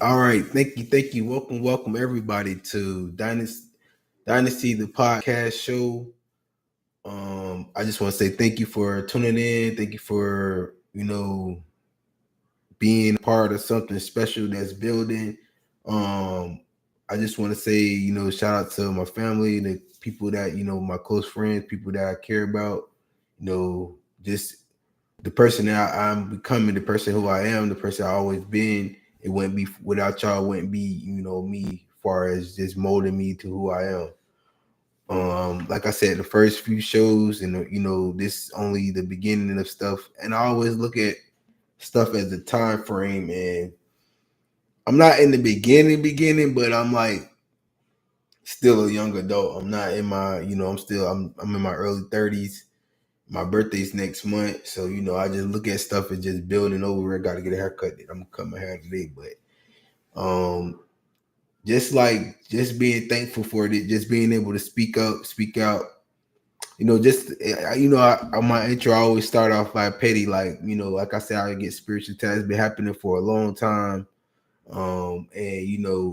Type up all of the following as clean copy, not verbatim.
All right, thank you. Welcome everybody to Dynasty the podcast show. I just want to say thank you for tuning in. Thank you for being part of something special that's building. Um, I just want to say shout out to my family, the people that my close friends, people that I care about. Just the person that I'm becoming, the person who I am, the person I always been. It wouldn't be without y'all. Wouldn't be me, as far as just molding me to who I am. Like I said, the first few shows, and this only the beginning of stuff. And I always look at stuff as a time frame. And I'm not in the beginning, but I'm like still a young adult. I'm not in my, I'm in my early 30s. My birthday's next month, so I just look at stuff and just building over. I got to get a haircut. I'm gonna cut my hair today, but just being thankful for it, just being able to speak up, speak out. My intro I always start off by petty, like I said, I get spiritual attacks. It's been happening for a long time. And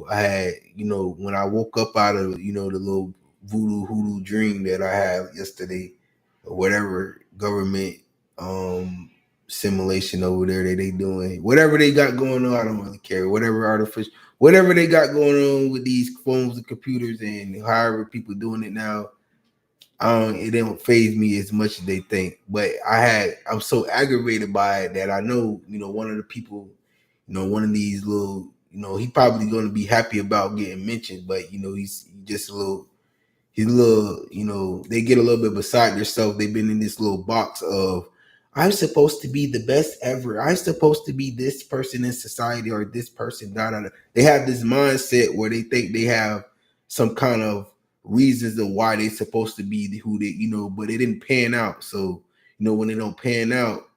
I had, when I woke up out of, the little voodoo hoodoo dream that I had yesterday, or whatever government simulation over there that they doing, whatever they got going on, I don't really care. Whatever they got going on with these phones and computers and however people doing it now, it don't phase me as much as they think. But I'm so aggravated by it that I know, one of the people, one of these little, he probably going to be happy about getting mentioned, but he's just he's a little, they get a little bit beside themselves. They've been in this little box of, I'm supposed to be the best ever. I'm supposed to be this person in society or this person. Da, da, da. They have this mindset where they think they have some kind of reasons of why they're supposed to be who they, but it didn't pan out. So, when they don't pan out,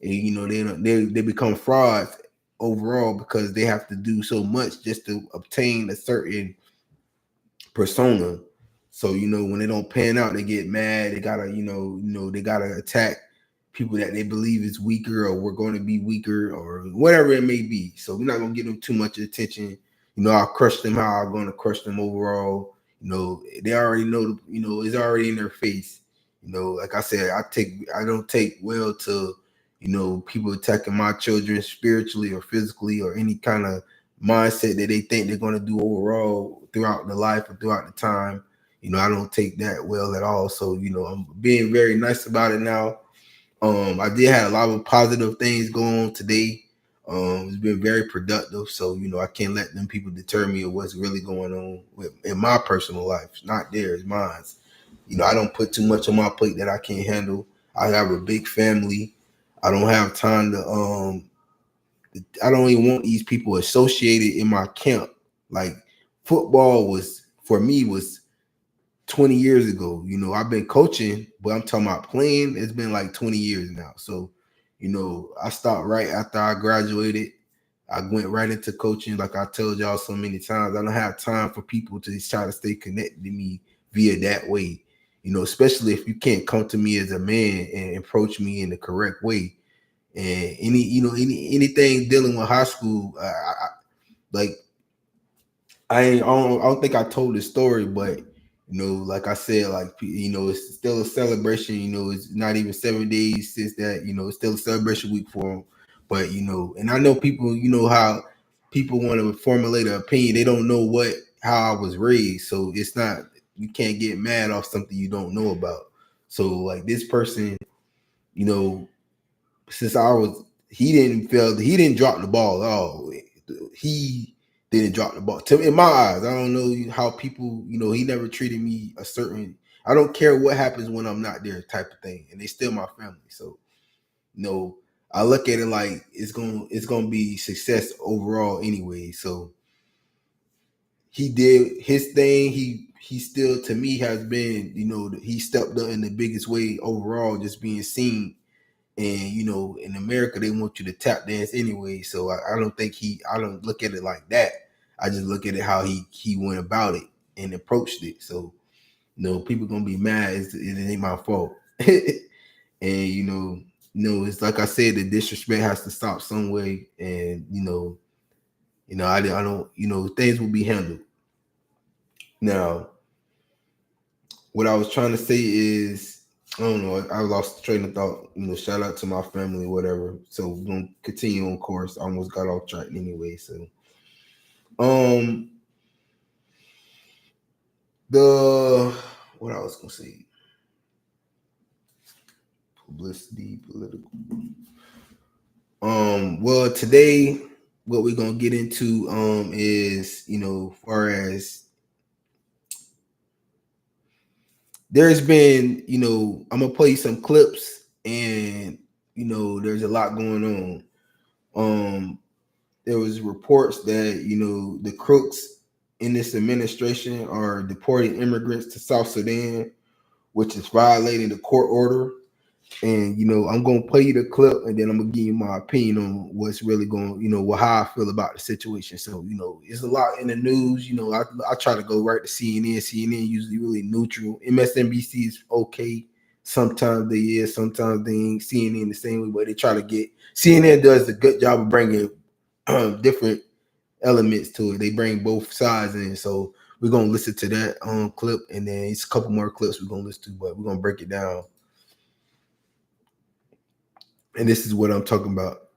and, they become frauds overall because they have to do so much just to obtain a certain persona. So when they don't pan out, they get mad. They gotta they gotta attack people that they believe is weaker, or we're going to be weaker, or whatever it may be. So we're not gonna give them too much attention. I'll crush them how I'm going to crush them overall. They already know. It's already in their face. Like I said, I don't take well to people attacking my children spiritually or physically or any kind of mindset that they think they're going to do overall throughout the life or throughout the time. I don't take that well at all. So, I'm being very nice about it now. I did have a lot of positive things going on today. It's been very productive. So, I can't let them people deter me of what's really going on in my personal life. It's not theirs, mine's. I don't put too much on my plate that I can't handle. I have a big family. I don't have time to I don't even want these people associated in my camp. Like football was for me was 20 years ago. I've been coaching, but I'm talking about playing. It's been like 20 years now. So, I stopped right after I graduated. I went right into coaching. Like I told y'all so many times, I don't have time for people to try to stay connected to me via that way. Especially if you can't come to me as a man and approach me in the correct way. And anything dealing with high school, like I don't think I told this story, but like I said, like it's still a celebration. It's not even 7 days since that. It's still a celebration week for them. But and I know people. How people want to formulate an opinion. They don't know how I was raised, so it's not. You can't get mad off something you don't know about. So like this person, you know, since I was, he didn't drop the ball at all. He didn't drop the ball. In my eyes, I don't know how people, he never treated me a certain. I don't care what happens when I'm not there, type of thing, and they still my family. So, I look at it like it's gonna be success overall anyway. So he did his thing. He still to me has been, he stepped up in the biggest way overall, just being seen. And in America they want you to tap dance anyway. So I don't think I don't look at it like that. I just look at it how he went about it and approached it. So people gonna be mad. It ain't my fault. And it's like I said, the disrespect has to stop some way. And I don't, things will be handled. Now, what I was trying to say is, I don't know, I lost the train of thought. Shout out to my family, whatever. So we're gonna continue on course. I almost got off track anyway. So, um, the what I was gonna say, publicity, political. Well, today, what we're gonna get into, is far as there's been, I'm gonna play some clips, and there's a lot going on. There was reports that the crooks in this administration are deporting immigrants to South Sudan, which is violating the court order. And I'm gonna play you the clip, and then I'm gonna give you my opinion on what's really going, how I feel about the situation. So it's a lot in the news. I try to go right to CNN. CNN usually really neutral. MSNBC is okay. Sometimes they is, sometimes they ain't. CNN the same way, but they try to get CNN does a good job of bringing different elements to it. They bring both sides in. So we're gonna listen to that clip, and then it's a couple more clips we're gonna listen to, but we're gonna break it down. And this is what I'm talking about.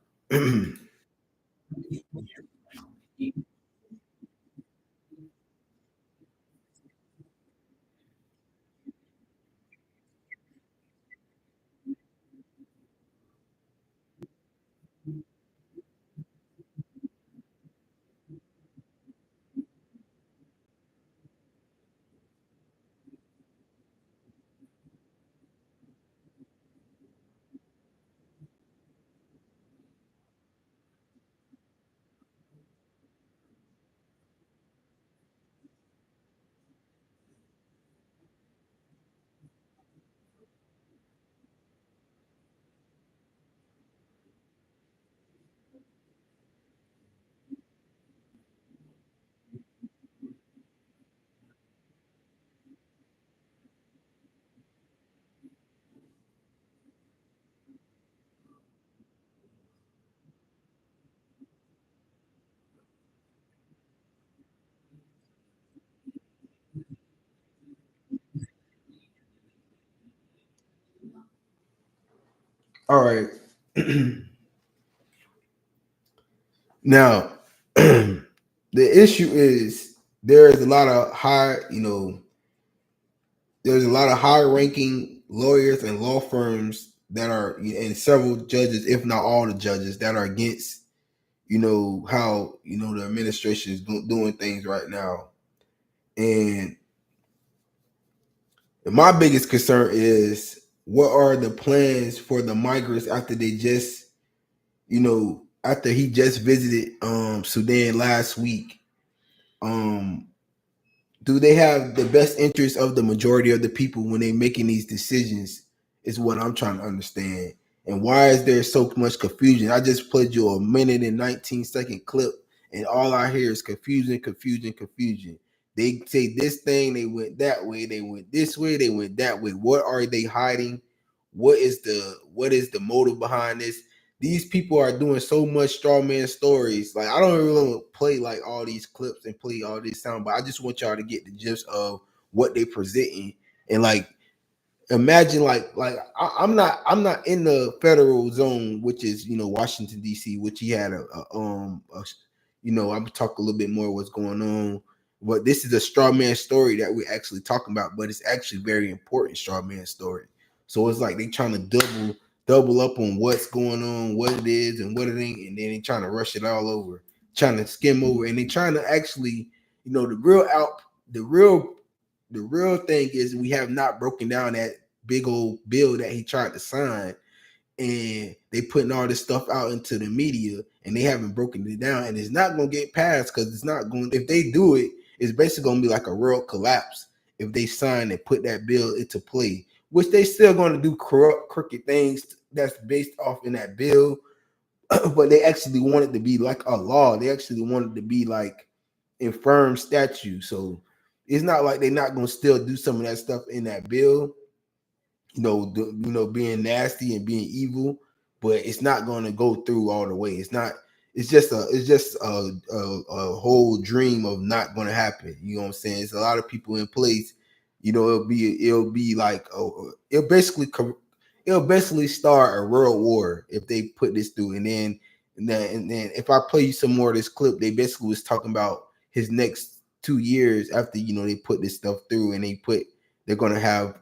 All right. Now, the issue is there's a lot of there's a lot of high ranking lawyers and law firms that are, and several judges, if not all the judges, that are against, how, the administration is doing things right now. And my biggest concern is what are the plans for the migrants after they just, after he just visited Sudan last week. Um, do they have the best interest of the majority of the people when they making these decisions? Is what I'm trying to understand. And why is there so much confusion? I just played you a minute and 19-second clip, and all I hear is confusion, confusion, confusion. They say this thing, they went that way, they went this way, they went that way. What are they hiding? What is the motive behind this? These people are doing so much straw man stories. Like, I don't really want to play like all these clips and play all this sound, but I just want y'all to get the gist of what they presenting. And like, imagine I'm not in the federal zone, which is Washington D.C., which he had I'm talk a little bit more what's going on. But this is a straw man story that we're actually talking about, but it's actually very important straw man story. So it's like they trying to double up on what's going on, what it is, and what it ain't, and then they trying to rush it all over, trying to skim over, and they trying to actually, the real the real thing is we have not broken down that big old bill that he tried to sign, and they putting all this stuff out into the media, and they haven't broken it down, and it's not going to get passed because it's not going. If they do it, it's basically going to be like a world collapse if they sign and put that bill into play, which they still going to do corrupt, crooked things that's based off in that bill, but they actually want it to be like a law. They actually want it to be like infirm statute. So it's not like they're not going to still do some of that stuff in that bill, being nasty and being evil, but it's not going to go through all the way. It's not. a whole dream of not going to happen. You know what I'm saying? It's a lot of people in place. You know, it'll be like, oh, it'll basically start a world war if they put this through. And then if I play you some more of this clip, they basically was talking about his next 2 years after, they put this stuff through, and they're gonna have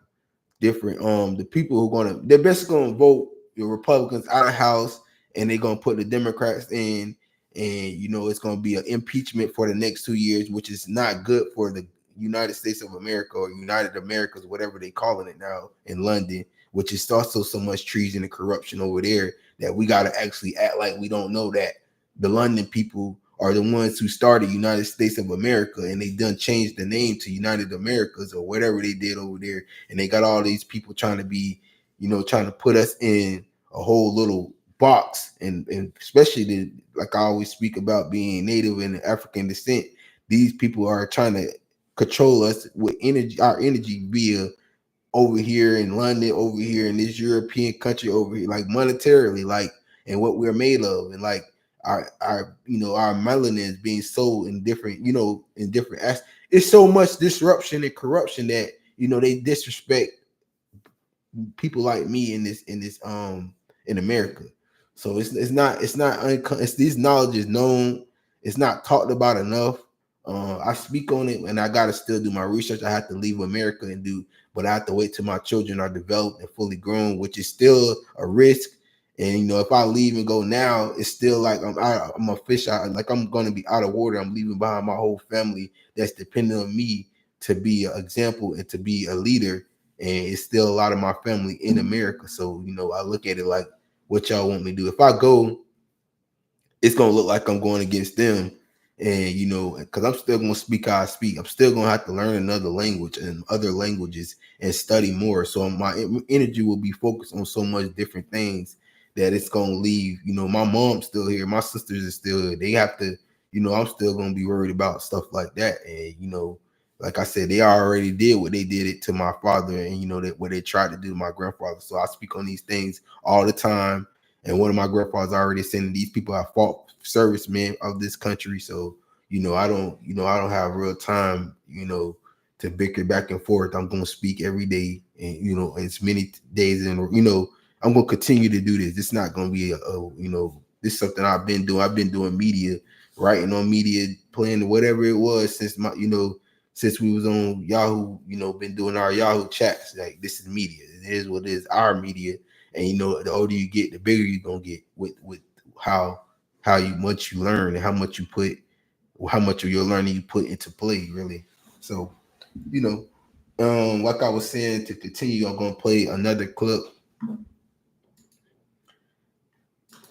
different the people who are gonna they're basically gonna vote the Republicans out of House, and they're gonna put the Democrats in, and it's gonna be an impeachment for the next 2 years, which is not good for the United States of America, or United Americas, whatever they calling it now in London, which is also so much treason and corruption over there that we gotta actually act like we don't know that the London people are the ones who started United States of America, and they done changed the name to United Americas or whatever they did over there, and they got all these people trying to be, trying to put us in a whole little box, and especially like I always speak about being Native and African descent. These people are trying to control us with energy, our energy via over here in London, over here in this European country, over here, like monetarily, like, and what we're made of, and like our melanin is being sold in different, it's so much disruption and corruption that they disrespect people like me in America. So it's this knowledge is known. It's not talked about enough. I speak on it, and I gotta still do my research. I have to leave America and do, but I have to wait till my children are developed and fully grown, which is still a risk. And if I leave and go now, it's still like I'm a fish out. Like I'm gonna be out of water. I'm leaving behind my whole family that's dependent on me to be an example and to be a leader, and it's still a lot of my family in America. So, I look at it like, what y'all want me to do? If I go, it's gonna look like I'm going against them. And because I'm still gonna speak how I speak, I'm still gonna have to learn another language and other languages and study more. So my energy will be focused on so much different things that it's gonna leave. My mom's still here, my sisters are still here. They have to, I'm still gonna be worried about stuff like that. And like I said, they already did what they did it to my father, and that what they tried to do to my grandfather. So I speak on these things all the time. And one of my grandfathers already saying these people are fought servicemen of this country. So, I don't have real time, to bicker back and forth. I'm gonna speak every day, and as many days, and I'm gonna continue to do this. It's not gonna be this is something I've been doing. I've been doing media, writing on media, playing whatever it was since we was on Yahoo, been doing our Yahoo chats. Like, this is media. It is what it is, our media. And the older you get, the bigger you're gonna get with how you much you learn, and how much of your learning you put into play, really. So, like I was saying, to continue, I'm gonna play another clip.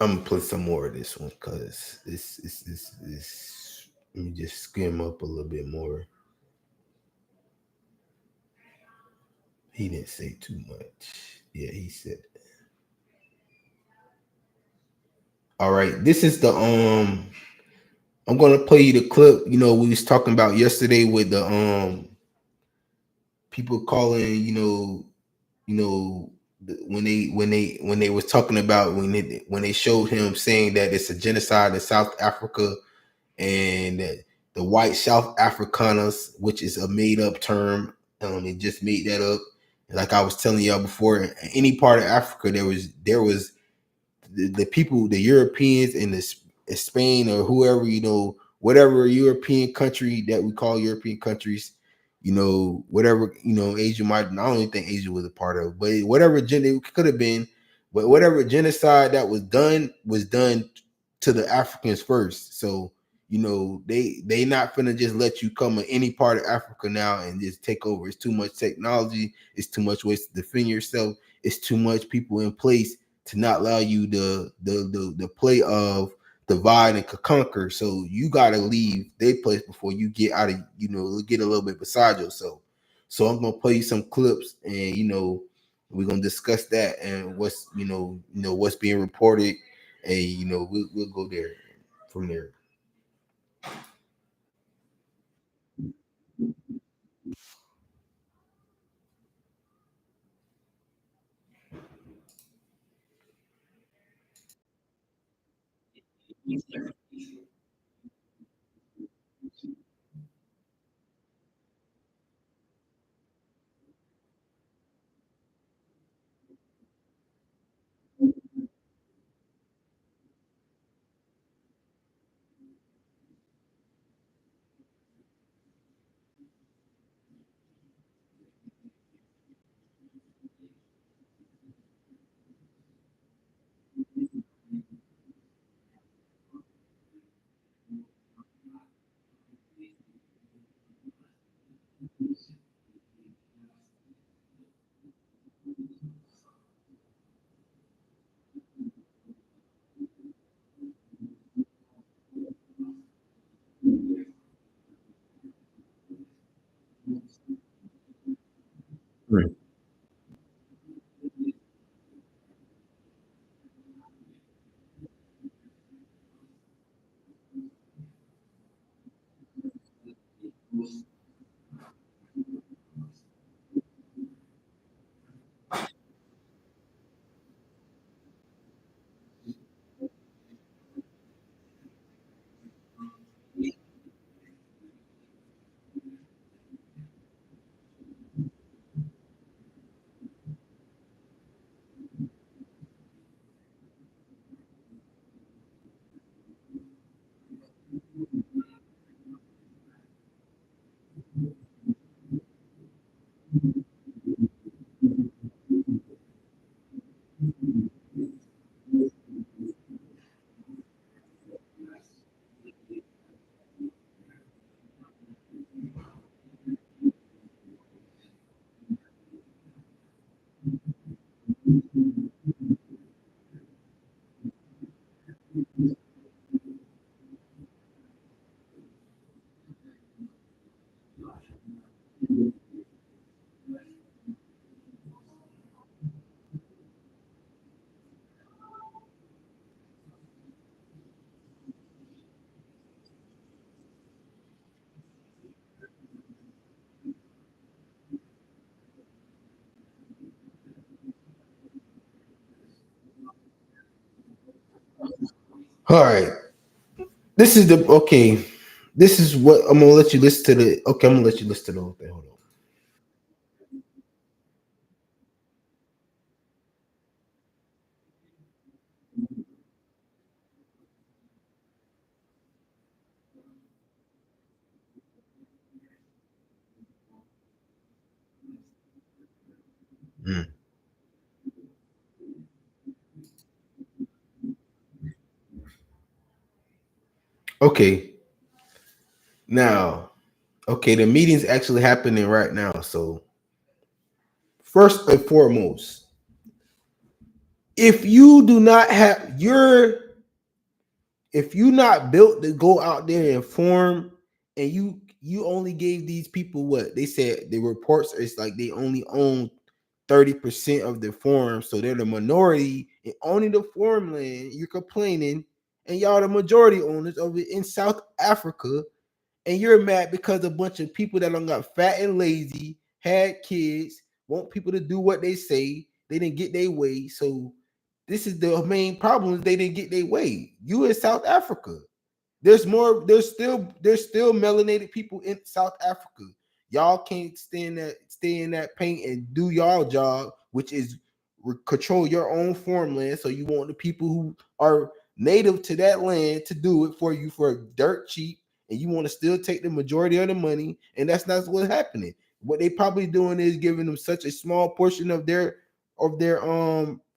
I'm gonna play some more of this one because this. Let me just skim up a little bit more. He didn't say too much. Yeah, he said. All right, this is the I'm gonna play you the clip. We was talking about yesterday with the people calling. When they was talking about when they showed him saying that it's a genocide in South Africa, and that the white South Afrikaners, which is a made up term, they just made that up. And like I was telling y'all before, in any part of Africa, there was the people, the Europeans, and the Spain, or whoever, whatever European country that we call European countries, whatever, Asia might. I don't even think Asia was a part of, but whatever it could have been, but whatever genocide that was done to the Africans first. So they not finna just let you come to any part of Africa now and just take over. It's too much technology. It's too much ways to defend yourself. It's too much people in place to not allow you the play of divide and conquer. So you gotta leave their place before you get out of, get a little bit beside yourself. So I'm gonna play you some clips, and we're gonna discuss that and what's what's being reported, and we'll go there from there. Right. All right. This is the okay. This is what I'm gonna let you listen to the. Okay, I'm gonna let you listen to the whole thing. Hold on. Mm. Okay. Now, okay, the meeting's actually happening right now. So first and foremost, if you do not have your if you not built to go out there and form, and you only gave these people what they said the reports is like they only own 30% of the farm, so they're the minority and owning the farmland. You're complaining, and y'all the majority owners of it in South Africa, and you're mad because a bunch of people that don't got fat and lazy, had kids, want people to do what they say. They didn't get their way. So this is the main problem is they didn't get their way. You in South Africa. There's more. There's still melanated people in South Africa. Y'all can't stay in that paint and do y'all job, which is control your own farmland. So you want the people who are native to that land to do it for you for dirt cheap, and you want to still take the majority of the money, and that's not what's happening. What they probably doing is giving them such a small portion of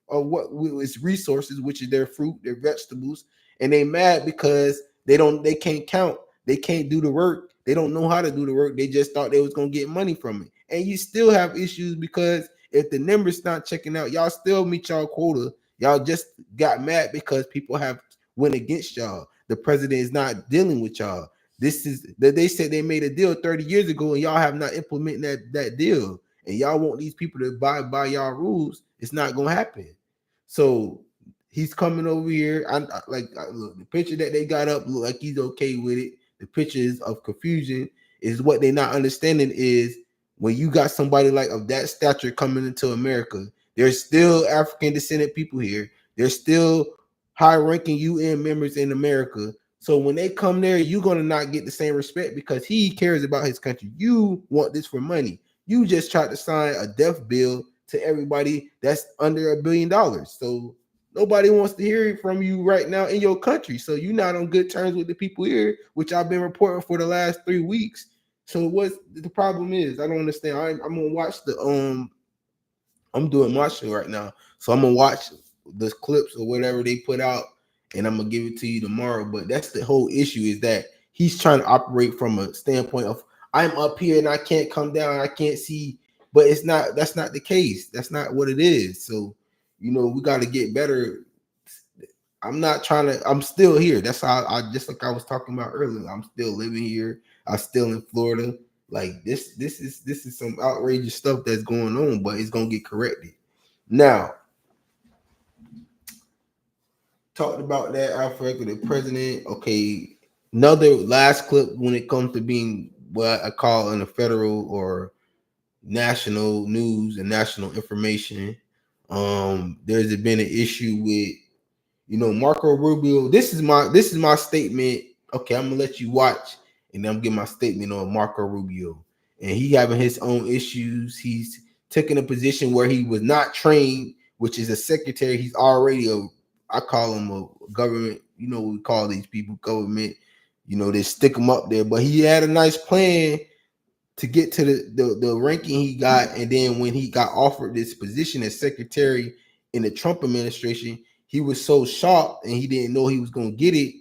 what is resources, which is their fruit, their vegetables, and they mad because they can't count. They can't do the work. They don't know how to do the work. They just thought they was gonna get money from it. And you still have issues because if the numbers not checking out, y'all still meet y'all quota. Y'all just got mad because people have went against y'all. The president is not dealing with y'all. This is that they said they made a deal 30 years ago and y'all have not implemented that deal. And y'all want these people to abide by y'all rules. It's not gonna happen. So he's coming over here. Look, the picture that they got up look like he's okay with it. The pictures of confusion is what they're not understanding is when you got somebody like of that stature coming into America, there's still African descendant people here. There's still high-ranking UN members in America. So when they come there, you're gonna not get the same respect because he cares about his country. You want this for money. You just tried to sign a death bill to everybody that's under $1 billion. So nobody wants to hear it from you right now in your country. So you're not on good terms with the people here, which I've been reporting for the last 3 weeks. So what the problem is? I don't understand. I'm gonna watch the I'm doing martial right now, so I'm gonna watch the clips or whatever they put out, and I'm gonna give it to you tomorrow. But that's the whole issue is that he's trying to operate from a standpoint of I'm up here and I can't come down, I can't see, but it's not. That's not the case. That's not what it is. So we got to get better. I'm not trying to. I'm still here. That's how I just like I was talking about earlier. I'm still living here. I'm still in Florida. Like this is some outrageous stuff that's going on, but it's gonna get corrected. Now, talked about that Alfred the president. Okay, another last clip when it comes to being what I call in the federal or national news and national information. There's been an issue with Marco Rubio. This is my statement. Okay, I'm gonna let you watch, and I'm giving my statement on Marco Rubio. And he having his own issues. He's taking a position where he was not trained, which is a secretary. He's already I call him a government. We call these people government. They stick him up there. But he had a nice plan to get to the ranking he got, and then when he got offered this position as secretary in the Trump administration, he was so shocked and he didn't know he was going to get it,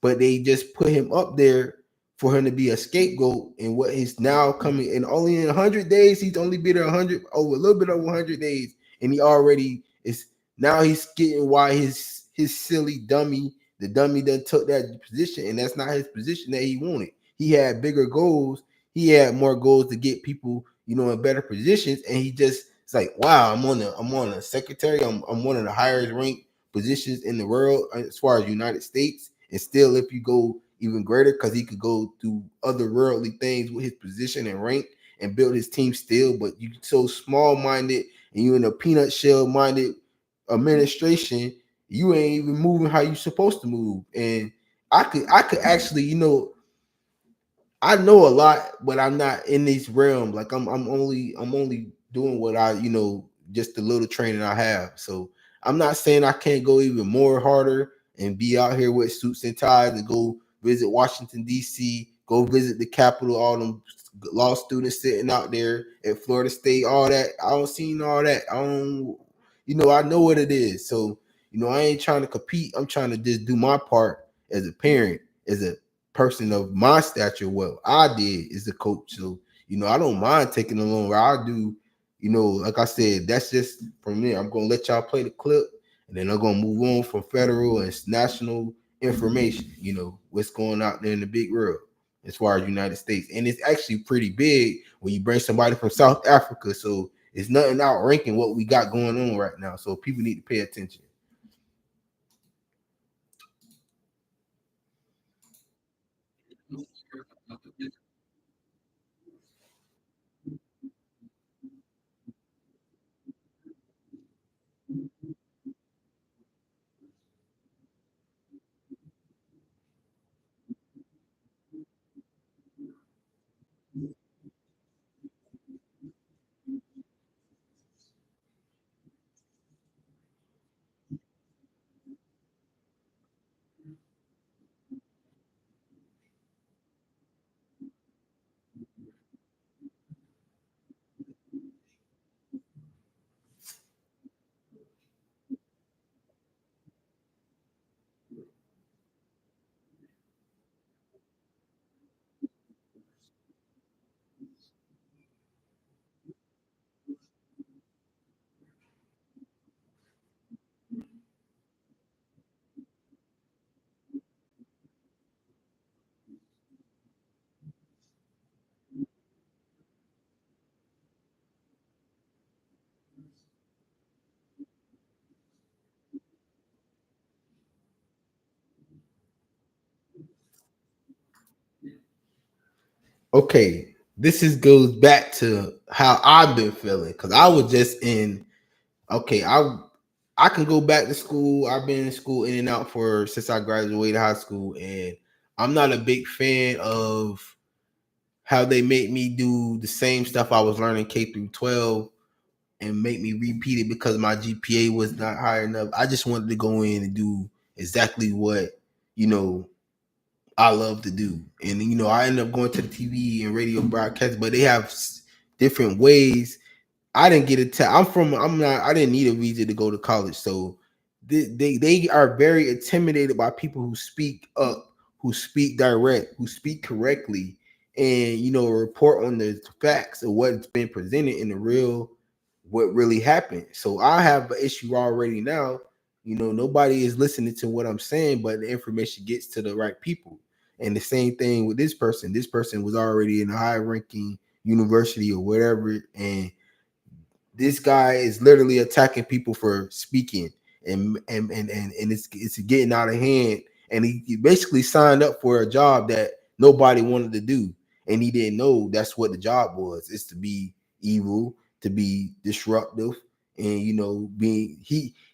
but they just put him up there for him to be a scapegoat. And what is now coming, and only in 100 days, he's only been there 100 over a little bit over 100 days, and he already is now he's getting why his silly dummy, the dummy that took that position, and that's not his position that he wanted. He had bigger goals. He had more goals to get people, in better positions, and he just it's like, wow, I'm on a secretary. I'm one of the highest ranked positions in the world as far as United States, and still, if you go even greater, because he could go do other worldly things with his position and rank and build his team still, but you so small minded and you in a peanut shell minded administration, you ain't even moving how you supposed to move. And I could actually, I know a lot, but I'm not in this realm. Like I'm only doing what I, just the little training I have. So I'm not saying I can't go even more harder and be out here with suits and ties and go visit Washington D.C., go visit the Capitol, all them law students sitting out there at Florida State, all that. I don't see all that. I don't, I know what it is. So I ain't trying to compete. I'm trying to just do my part as a parent, as a person of my stature. What I did as a coach. So, I don't mind taking along where I do, like I said, that's just from me. I'm gonna let y'all play the clip and then I'm gonna move on from federal and national information, what's going out there in the big world as far as United States. And it's actually pretty big when you bring somebody from South Africa. So it's nothing outranking what we got going on right now. So people need to pay attention. Okay, this is goes back to how I've been feeling because I was just in. Okay, I can go back to school. I've been in school in and out for since I graduated high school, and I'm not a big fan of how they make me do the same stuff I was learning K through 12 and make me repeat it because my GPA was not high enough. I just wanted to go in and do exactly what, you know, I love to do. And, I ended up going to the TV and radio broadcast, but they have different ways. I didn't get a I didn't need a visa to go to college. So they are very intimidated by people who speak up, who speak direct, who speak correctly, and, report on the facts of what's been presented in the real, what really happened. So I have an issue already now. Nobody is listening to what I'm saying, but the information gets to the right people. And the same thing with this person. This person was already in a high ranking university or whatever, and this guy is literally attacking people for speaking, and it's getting out of hand. And he basically signed up for a job that nobody wanted to do, and he didn't know that's what the job was. It's to be evil, to be disruptive, and being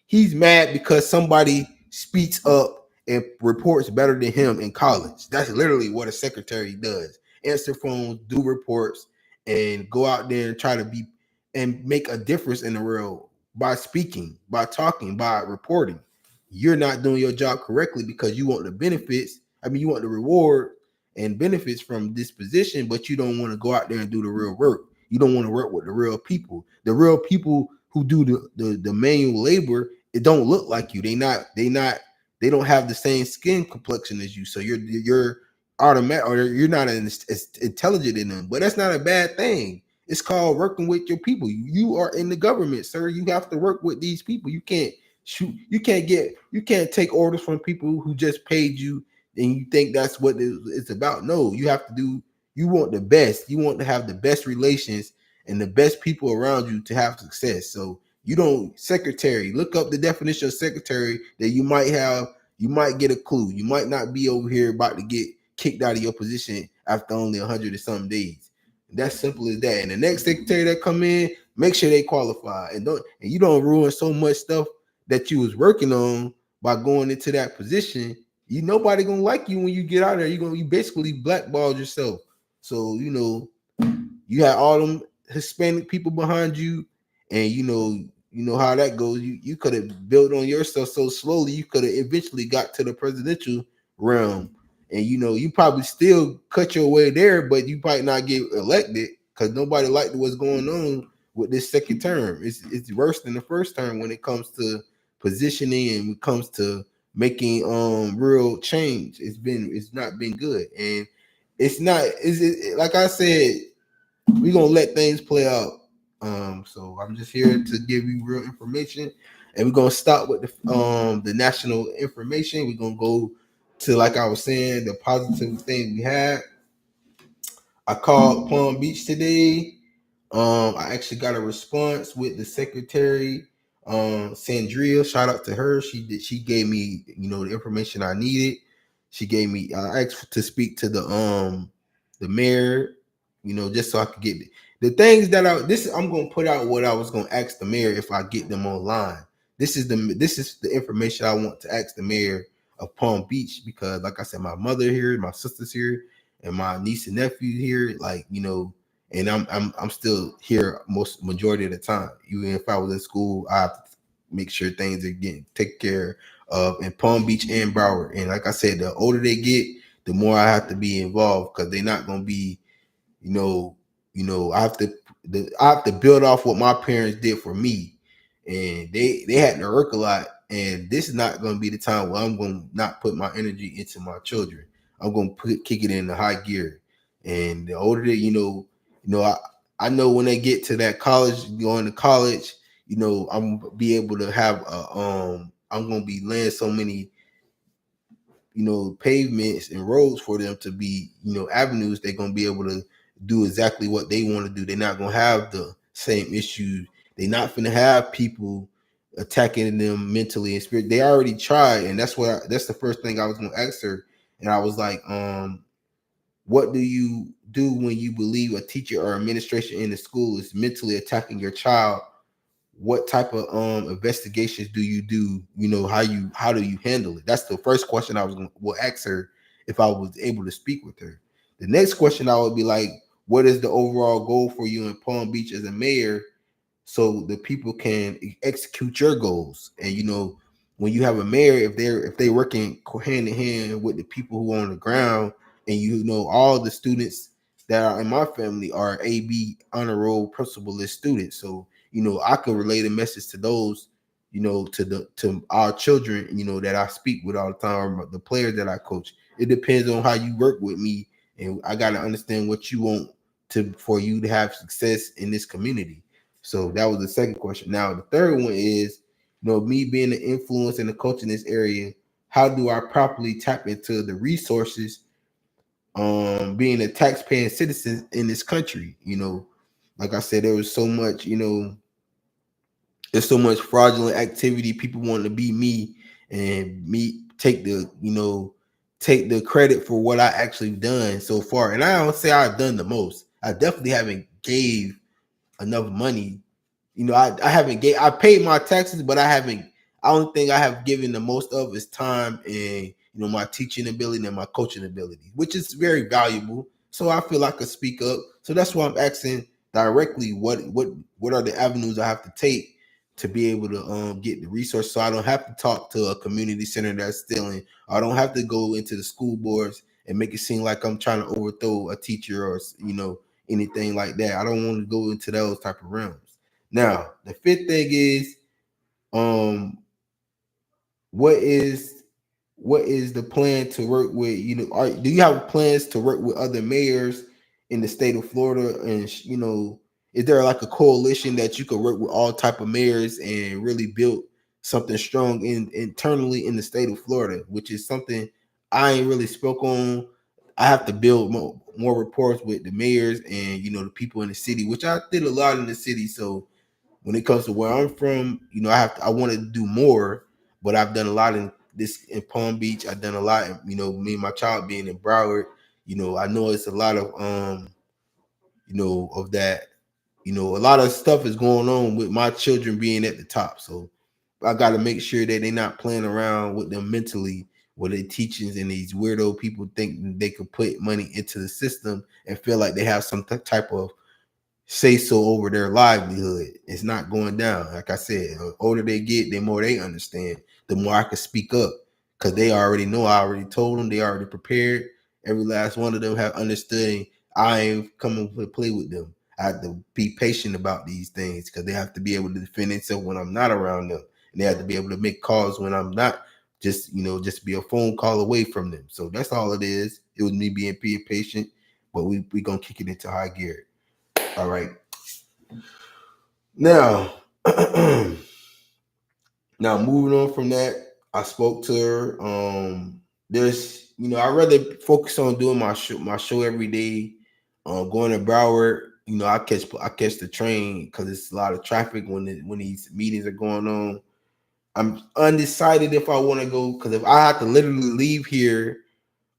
he's mad because somebody speaks up and reports better than him in college. That's literally what a secretary does: answer phones, do reports, and go out there and try to be and make a difference in the world by speaking, by talking, by reporting. You're not doing your job correctly because you want the benefits. I mean, you want the reward and benefits from this position, but you don't want to go out there and do the real work. You don't want to work with the real people. The real people who do the manual labor, it don't look like you. They don't have the same skin complexion as you. So you're automatic, or you're not as intelligent in them. But that's not a bad thing. It's called working with your people. You are in the government, sir. You have to work with these people. You can't shoot. You can't take orders from people who just paid you and you think that's what it's about. No, you have to do. You want the best. You want to have the best relations and the best people around you to have success. So you don't secretary. Look up the definition of secretary that you might have. You might get a clue. You might not be over here about to get kicked out of your position after only 100 or some days. That's simple as that. And the next secretary that come in, make sure they qualify and you don't ruin so much stuff that you was working on by going into that position. Nobody gonna like you when you get out there. You basically blackballed yourself. So you had all them Hispanic people behind you, and you know how that goes. You could have built on yourself so slowly. You could have eventually got to the presidential realm, and you probably still cut your way there, but you probably not get elected because nobody liked what's going on with this second term. It's worse than the first term when it comes to positioning and when it comes to making real change. It's not been good, and it's not. Is it like I said? We're gonna let things play out. So I'm just here to give you real information, and we're gonna start with the national information. We're gonna go to, like I was saying, the positive thing we had. I called Palm Beach today. I actually got a response with the secretary, Sandria. Shout out to her. She gave me, the information I needed. She gave me. I asked to speak to the mayor, just so I could get the things that I'm gonna put out what I was gonna ask the mayor if I get them online. This is the information I want to ask the mayor of Palm Beach because, like I said, my mother here, my sister's here, and my niece and nephew here. And I'm still here majority of the time. Even if I was in school, I have to make sure things are getting taken care of in Palm Beach and Broward. And like I said, the older they get, the more I have to be involved because they're not gonna be, I have to build off what my parents did for me, and they had to work a lot. And this is not gonna be the time where I'm gonna not put my energy into my children. I'm gonna kick it in the high gear. And the older they, I know when they get to that college, going to college, I'm gonna be able to have I'm gonna be laying so many, pavements and roads for them to be, avenues. They're gonna be able to do exactly what they want to do. They're not gonna have the same issues. They're not gonna have people attacking them mentally and spirit. They already tried, and that's the first thing I was gonna ask her. And I was like, what do you do when you believe a teacher or administration in the school is mentally attacking your child what type of investigations do you do? You know, how do you handle it? That's the first question I will ask her if I was able to speak with her. The next question I would be like, what is the overall goal for you in Palm Beach as a mayor, so the people can execute your goals? And you know, when you have a mayor, if they're working hand in hand with the people who are on the ground, and you know all the students that are in my family are AB honor roll principal list students, so you know I can relay the message to those, you know, to our children, you know, that I speak with all the time, the players that I coach. It depends on how you work with me, and I got to understand what you want to for you to have success in this community. So that was the second question. Now the third one is, you know, me being an influence and a coach in this area, how do I properly tap into the resources, being a taxpaying citizen in this country? You know, like I said, there was so much, you know, there's so much fraudulent activity, people wanting to be me and me take the, you know, take the credit for what I actually done so far. And I don't say I've done the most. I definitely haven't gave enough money. You know, I haven't gave, I paid my taxes, but I don't think I have given the most of is time and, you know, my teaching ability and my coaching ability, which is very valuable. So I feel I could speak up. So that's why I'm asking directly what are the avenues I have to take to be able to get the resource, so I don't have to talk to a community center that's stealing. I don't have to go into the school boards and make it seem like I'm trying to overthrow a teacher or, you know, anything like that. I don't want to go into those type of realms. Now, the fifth thing is, um, what is what is the plan to work with? You know, do you have plans to work with other mayors in the state of Florida? And you know, is there like a coalition that you could work with all type of mayors and really build something strong internally in the state of Florida, which is something I ain't really spoke on. I have to build more reports with the mayors and, you know, the people in the city, which I did a lot in the city. So when it comes to where I'm from, you know, I wanted to do more, but I've done a lot in Palm Beach. I've done a lot, you know, me and my child being in Broward. You know, I know it's a lot of you know, of that, you know, a lot of stuff is going on with my children being at the top. So I got to make sure that they're not playing around with them mentally, with their teachings, and these weirdo people think they could put money into the system and feel like they have some type of say so over their livelihood. It's not going down. Like I said, the older they get, the more they understand, the more I can speak up, because they already know. I already told them. They already prepared. Every last one of them have understood. And I ain't coming to play with them. I have to be patient about these things, because they have to be able to defend themselves when I'm not around them, and they have to be able to make calls when I'm not. Just, you know, just be a phone call away from them. So that's all it is. It was me being patient, but we gonna kick it into high gear. All right. Now, now moving on from that, I spoke to her. There's, you know, I rather focus on doing my show every day. Going to Broward, you know, I catch the train because it's a lot of traffic when these meetings are going on. I'm undecided if I want to go, because if I have to literally leave here,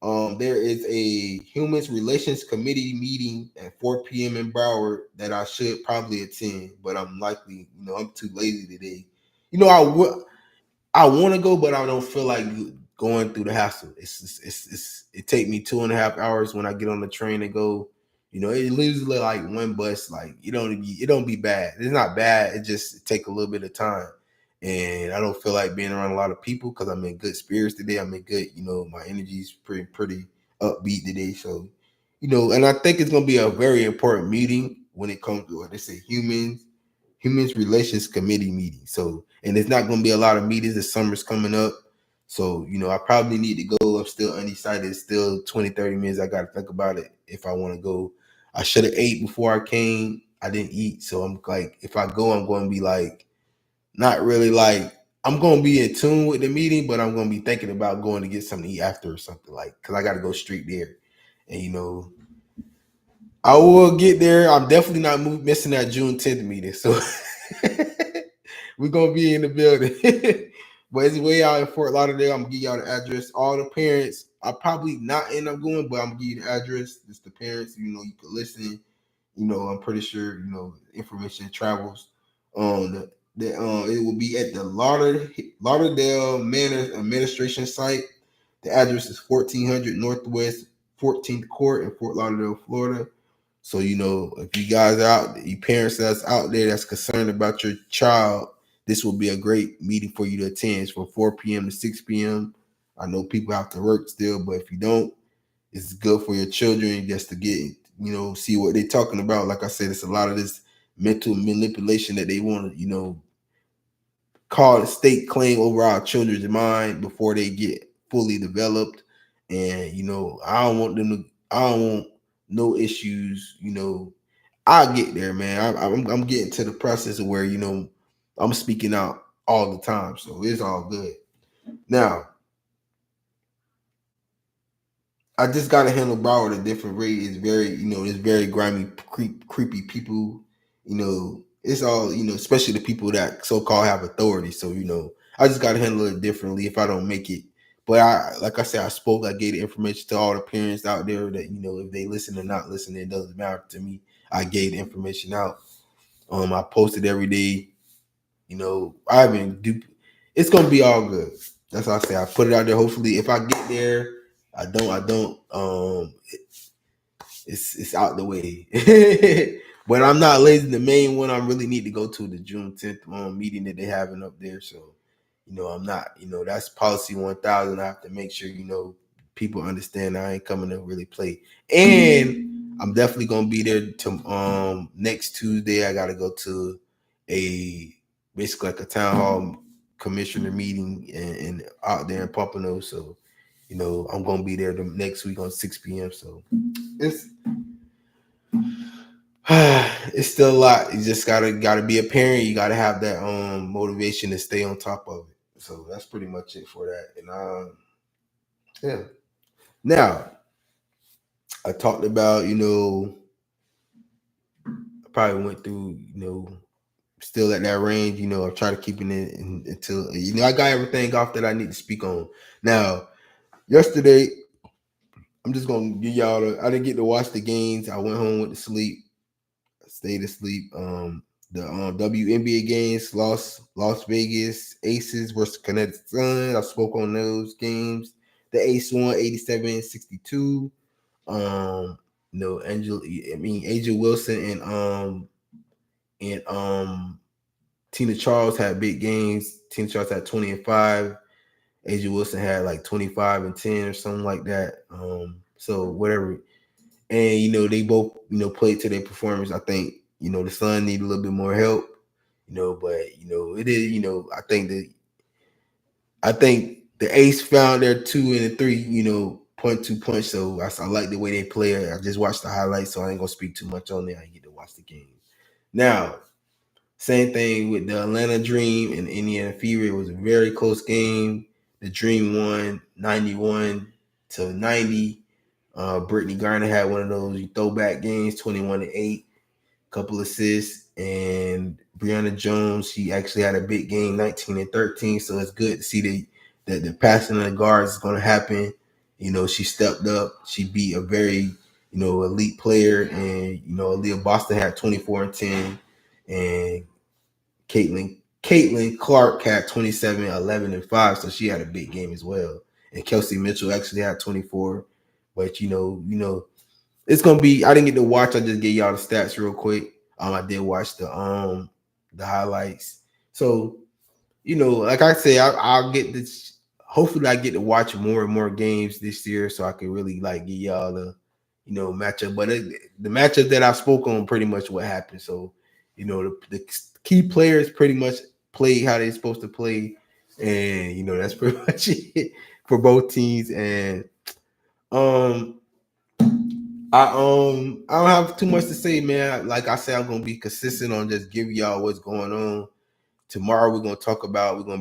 there is a Humans Relations Committee meeting at 4 p.m. in Broward that I should probably attend, but I'm likely, you know, I'm too lazy today. You know, I want to go, but I don't feel like going through the hassle. It take me 2.5 hours when I get on the train and go. You know, it leaves like one bus. Like it don't be bad. It's not bad. It take a little bit of time, and I don't feel like being around a lot of people because I'm in good spirits today. I'm in good. You know, my energy's pretty upbeat today. So, you know, and I think it's gonna be a very important meeting when it comes to what they say Humans Relations Committee meeting. So, and it's not going to be a lot of meetings. The summer's coming up. So, you know, I probably need to go. I'm still undecided. It's still 20, 30 minutes. I got to think about it if I want to go. I should have ate before I came. I didn't eat. So I'm like, if I go, I'm going to be like, not really like, I'm going to be in tune with the meeting, but I'm going to be thinking about going to get something to eat after or something, like, because I got to go straight there. And, you know, I will get there. I'm definitely not missing that June 10th meeting. So we're gonna be in the building. But it's way out in Fort Lauderdale. I'm gonna give y'all the address. All the parents, I probably not end up going, but I'm gonna give you the address. It's the parents, you know, you can listen. You know, I'm pretty sure, you know, information travels. that it will be at the Lauderdale Manor Administration site. The address is 1400 Northwest 14th Court in Fort Lauderdale, Florida. So, if you guys are out, you parents that's out there that's concerned about your child, this will be a great meeting for you to attend. It's from 4 p.m. to 6 p.m. I know people have to work still, but if you don't, it's good for your children just to get, see what they're talking about. Like I said, it's a lot of this mental manipulation that they want to, call the state claim over our children's mind before they get fully developed. And I don't want them to. I don't want no issues. I'll get there, man. I'm getting to the process of where I'm speaking out all the time, so it's all good. Now, I just gotta handle Broward a different rate. It's very, it's very grimy, creepy people. It's all, especially the people that so-called have authority. So, I just gotta handle it differently if I don't make it. But like I said, I gave the information to all the parents out there that, if they listen or not listen, it doesn't matter to me. I gave the information out. I posted every day. I've been it's gonna be all good. That's what I say. I put it out there. Hopefully, if I get there, I don't. It's out the way. But I'm not lazy. The main one I really need to go to the June 10th meeting that they're having up there. So, I'm not. That's policy 1000. I have to make sure people understand I ain't coming to really play. And I'm definitely gonna be there to next Tuesday. I gotta go to basically like a town hall commissioner meeting and out there in Pompano. So, I'm gonna be there the next week on 6 p.m. So it's still a lot. You just gotta be a parent. You gotta have that motivation to stay on top of it. So that's pretty much it for that. And yeah. Now I talked about, I probably went through, still at that range, I try to keep it in until I got everything off that I need to speak on. Now, yesterday, I'm just gonna give y'all I didn't get to watch the games. I went home, went to sleep, stayed asleep. The WNBA games, Las Vegas Aces versus Connecticut Sun. I spoke on those games. The Ace won 87-62. Angel Wilson and Tina Charles had big games. Tina Charles had 20 and 5. Angel Wilson had like 25 and 10 or something like that. So whatever. And they both played to their performance. I think the Sun need a little bit more help. But it is. I think the Ace found their 2 and 3. Point to punch. So I like the way they play. I just watched the highlights, so I ain't gonna speak too much on it. I get to watch the game. Now, same thing with the Atlanta Dream and Indiana Fever. It was a very close game. The Dream won 91-90. Brittany Garner had one of those throwback games, 21-8, couple assists, and Brianna Jones, she actually had a big game, 19-13. So it's good to see that the passing of the guards is going to happen. She stepped up. She beat a very elite player, and Aaliyah Boston had 24-10, and Caitlin Clark had 27, 11, and 5. So she had a big game as well. And Kelsey Mitchell actually had 24. But it's gonna be. I didn't get to watch. I just gave y'all the stats real quick. I did watch the highlights. So like I say, I'll get this. Hopefully, I get to watch more and more games this year, so I can really like give y'all the matchup. But the matchup that I spoke on pretty much what happened. So the key players pretty much played how they're supposed to play, and that's pretty much it for both teams. And I don't have too much to say, man. Like I said, I'm gonna be consistent on just giving y'all what's going on. Tomorrow we're gonna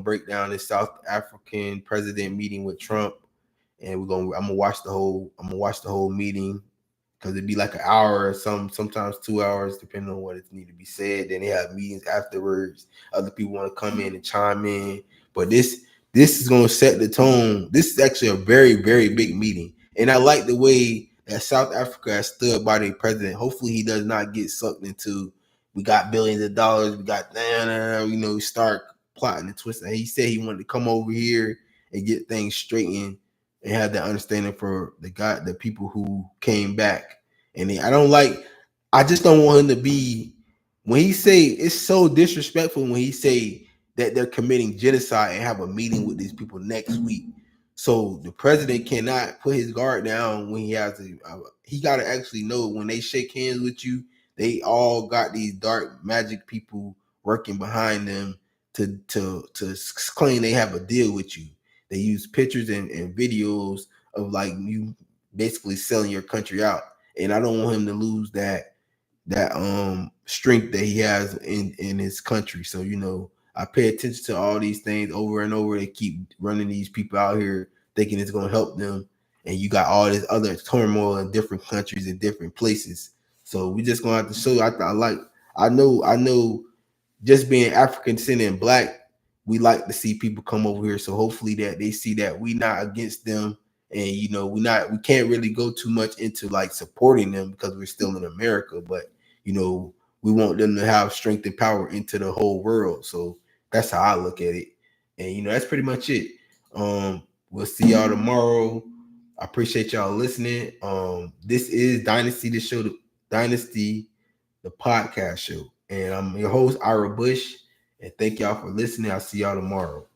break down this South African president meeting with Trump, and I'm gonna watch the whole meeting, because it'd be like an hour or sometimes 2 hours, depending on what it need to be said. Then they have meetings afterwards. Other people want to come in and chime in, but this is gonna set the tone. This is actually a very, very big meeting, and I like the way that South Africa has stood by their president. Hopefully, he does not get sucked into we got billions of dollars, we got start plotting and twisting. And he said he wanted to come over here and get things straightened and have that understanding for the people who came back. And I just don't want him to be, when he say, it's so disrespectful when he say that they're committing genocide and have a meeting with these people next week. So the president cannot put his guard down when he got to actually know when they shake hands with you, they all got these dark magic people working behind them to claim they have a deal with you. They use pictures and videos of like you basically selling your country out. And I don't want him to lose that strength that he has in his country. So I pay attention to all these things over and over. They keep running these people out here thinking it's going to help them, and you got all this other turmoil in different countries and different places. So we just gonna have to show. I know just being African descent and black, we like to see people come over here. So hopefully that they see that we not against them, and we can't really go too much into like supporting them because we're still in America, but we want them to have strength and power into the whole world. So that's how I look at it. And that's pretty much it. We'll see y'all tomorrow. I appreciate y'all listening. This is Dynasty, the podcast show. And I'm your host, Ira Bush. And thank y'all for listening. I'll see y'all tomorrow.